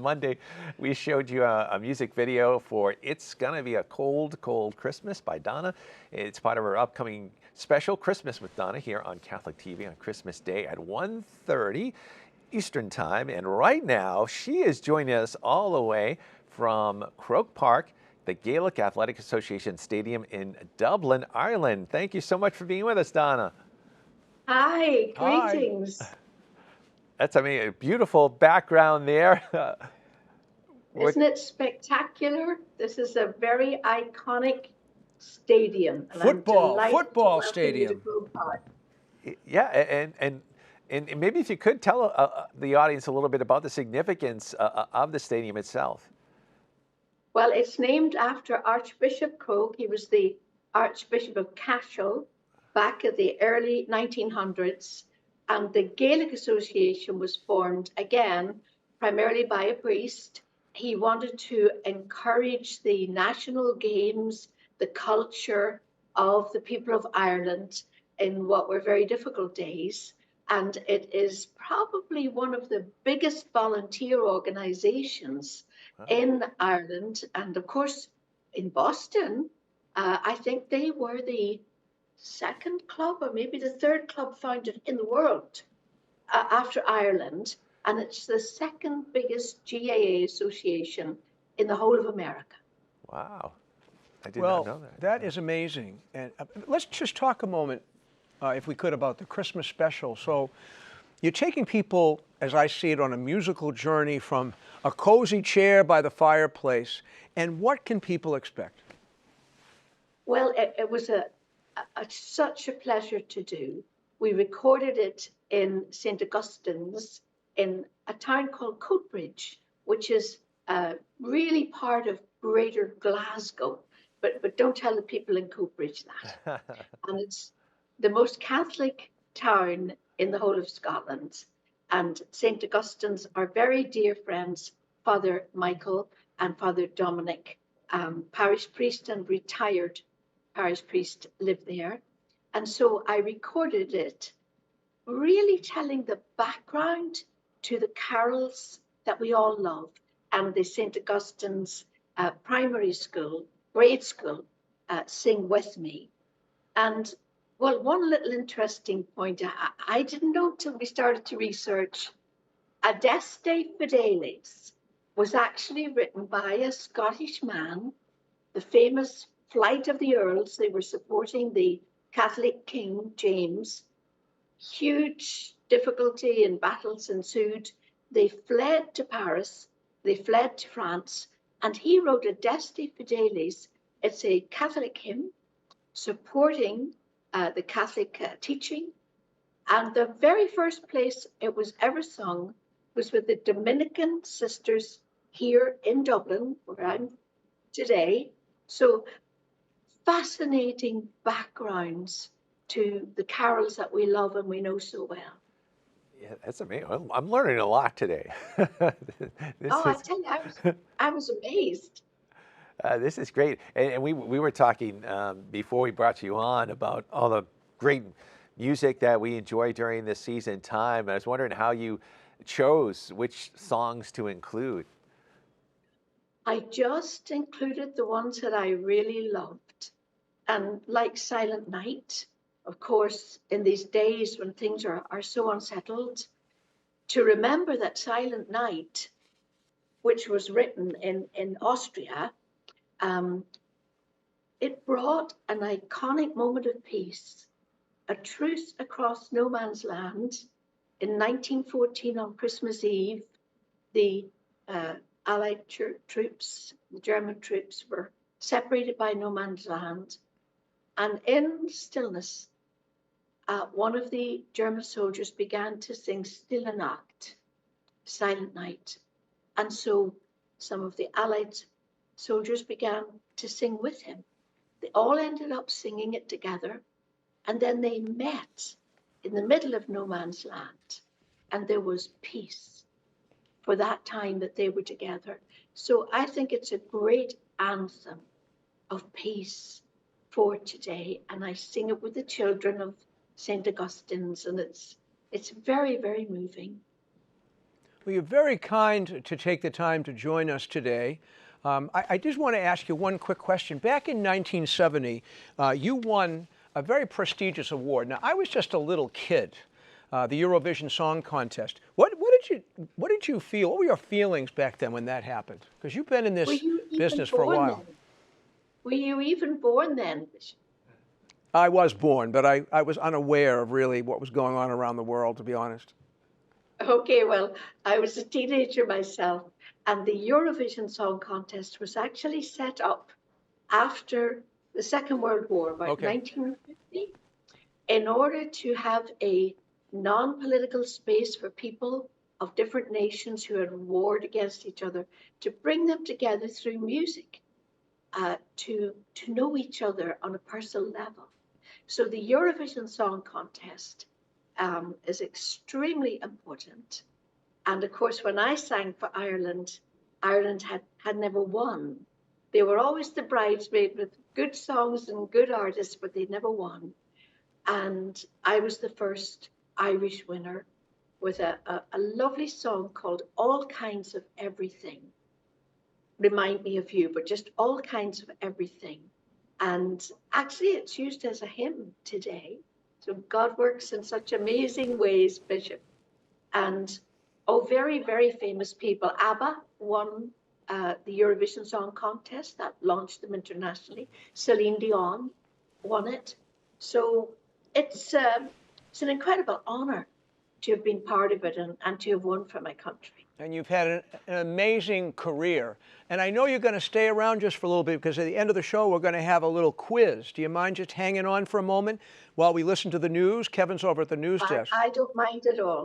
Monday, we showed you a music video for It's Gonna Be a Cold, Cold Christmas by Donna. It's part of our upcoming special Christmas with Donna here on Catholic TV on Christmas Day at 1:30 Eastern Time. And right now, she is joining us all the way from Croke Park, the Gaelic Athletic Association Stadium in Dublin, Ireland. Thank you so much for being with us, Donna. Hi, greetings. That's, a beautiful background there. Isn't it spectacular? This is a very iconic stadium. And football stadium. Yeah, and maybe if you could tell the audience a little bit about the significance of the stadium itself. Well, it's named after Archbishop Croke. He was the Archbishop of Cashel back in the early 1900s. And the Gaelic Association was formed again, primarily by a priest. He wanted to encourage the national games, the culture of the people of Ireland in what were very difficult days. And it is probably one of the biggest volunteer organizations in Ireland. And of course, in Boston, I think they were the second club or maybe the third club founded in the world after Ireland. And it's the second biggest GAA association in the whole of America. Wow. I did not know that. That is amazing. And let's just talk a moment, if we could, about the Christmas special. So you're taking people, as I see it, on a musical journey from a cozy chair by the fireplace. And what can people expect? Well, it was such a pleasure to do. We recorded it in St. Augustine's in a town called Coatbridge, which is really part of Greater Glasgow. But don't tell the people in Coatbridge that. And it's the most Catholic town in the whole of Scotland. And St. Augustine's are very dear friends, Father Michael and Father Dominic, parish priest and retired parish priest, live there. And so I recorded it, really telling the background to the carols that we all love. And the St. Augustine's primary school, grade school, Sing With Me. And well, one little interesting point, I didn't know till we started to research, Adeste Fideles was actually written by a Scottish man, the famous Flight of the Earls. They were supporting the Catholic King James. Huge difficulty and battles ensued. They fled to Paris, they fled to France, and he wrote Adeste Fideles. It's a Catholic hymn supporting the Catholic teaching. And the very first place it was ever sung was with the Dominican sisters here in Dublin, where I'm today. So fascinating backgrounds to the carols that we love and we know so well. Yeah, that's amazing. I'm learning a lot today. I tell you, I was amazed. This is great. And we were talking before we brought you on about all the great music that we enjoy during this season time. I was wondering how you chose which songs to include. I just included the ones that I really loved. And like Silent Night, of course, in these days when things are so unsettled, to remember that Silent Night, which was written in Austria, it brought an iconic moment of peace, a truce across no man's land. In 1914 on Christmas Eve, the Allied troops, the German troops, were separated by no man's land. And in stillness, one of the German soldiers began to sing Stille Nacht, Silent Night. And so some of the Allied soldiers began to sing with him. They all ended up singing it together. And then they met in the middle of no man's land. And there was peace for that time that they were together. So I think it's a great anthem of peace for today. And I sing it with the children of St. Augustine's, and it's very, very moving. Well, you're very kind to take the time to join us today. I just want to ask you one quick question. Back in 1970, you won a very prestigious award. Now, I was just a little kid, the Eurovision Song Contest. What did you feel? What were your feelings back then when that happened? Because you've been in this business for a while. Then? Were you even born then? I was born, but I was unaware of really what was going on around the world, to be honest. Okay, well, I was a teenager myself, and the Eurovision Song Contest was actually set up after the Second World War, about 1950, in order to have a non-political space for people of different nations who had warred against each other, to bring them together through music, to know each other on a personal level. So the Eurovision Song Contest is extremely important. And of course, when I sang for Ireland, Ireland had never won. They were always the bridesmaid with good songs and good artists, but they never won. And I was the first Irish winner with a lovely song called All Kinds of Everything. Remind me of you, but just all kinds of everything. And actually, it's used as a hymn today. So God works in such amazing ways, Bishop. And very, very famous people. ABBA won the Eurovision Song Contest. That launched them internationally. Celine Dion won it. So it's an incredible honor to have been part of it and to have won for my country. And you've had an amazing career. And I know you're going to stay around just for a little bit, because at the end of the show, we're going to have a little quiz. Do you mind just hanging on for a moment while we listen to the news? Kevin's over at the news desk. I don't mind at all.